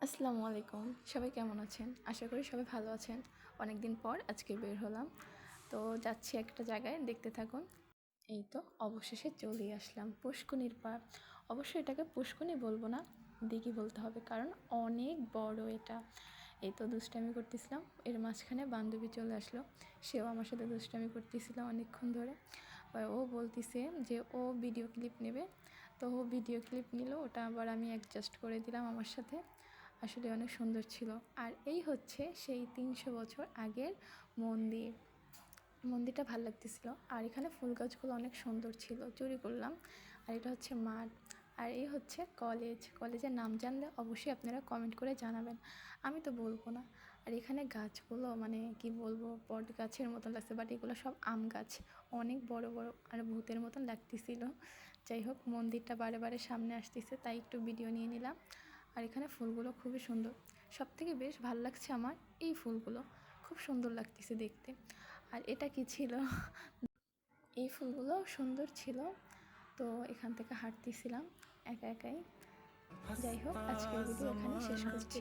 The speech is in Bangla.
আসসালামু আলাইকুম, সবাই কেমন আছেন? আশা করি সবাই ভালো আছেন। অনেক দিন পর আজকে বের হলাম, তো যাচ্ছি একটা জায়গায়, দেখতে থাকুন। এই তো অবশেষে চলেই আসলাম পুষ্কুনির পাড়। অবশ্যই এটাকে পুষ্কুনি বলবো না, দিঘি বলতে হবে, কারণ অনেক বড় এটা। এই তো দুষ্টামি করতেছিলাম, এর মাঝখানে বান্ধবী চলে আসলো। সেও আমার সাথে দুষ্টামি করতেছিল অনেকক্ষণ ধরে। ও বলতেছে যে ও ভিডিও ক্লিপ নেবে, তো ও ভিডিও ক্লিপ নিল, ওটা আবার আমি অ্যাডজাস্ট করে দিলাম আমার সাথে। আসলে অনেক সুন্দর ছিল। আর এই হচ্ছে সেই 300 বছর আগের মন্দির। মন্দিরটা ভালো লাগতেছিল, আর এখানে ফুল গাছগুলো অনেক সুন্দর ছিল, চুরি করলাম। আর এটা হচ্ছে মাঠ, আর এই হচ্ছে কলেজের নাম জানলে অবশ্যই আপনারা কমেন্ট করে জানাবেন, আমি তো বলবো না। আর এখানে গাছগুলো মানে কি বলবো, বট গাছের মতন লাগছে, বাট এগুলো সব আম গাছ, অনেক বড় বড় আর ভূতের মতন লাগতেছিল। যাই হোক, মন্দিরটা বারে বারে সামনে আসতেছে, তাই একটু ভিডিও নিয়ে নিলাম। আর এখানে ফুলগুলো খুবই সুন্দর, সবথেকে বেশ ভালো লাগছে আমার এই ফুলগুলো, খুব সুন্দর লাগতেছে দেখতে। আর এটা কি ছিল, এই ফুলগুলো সুন্দর ছিল। তো এখান থেকে হাঁটতেছিলাম একা একাই। যাই হোক, আজকের ভিডিও এখানে শেষ করছি।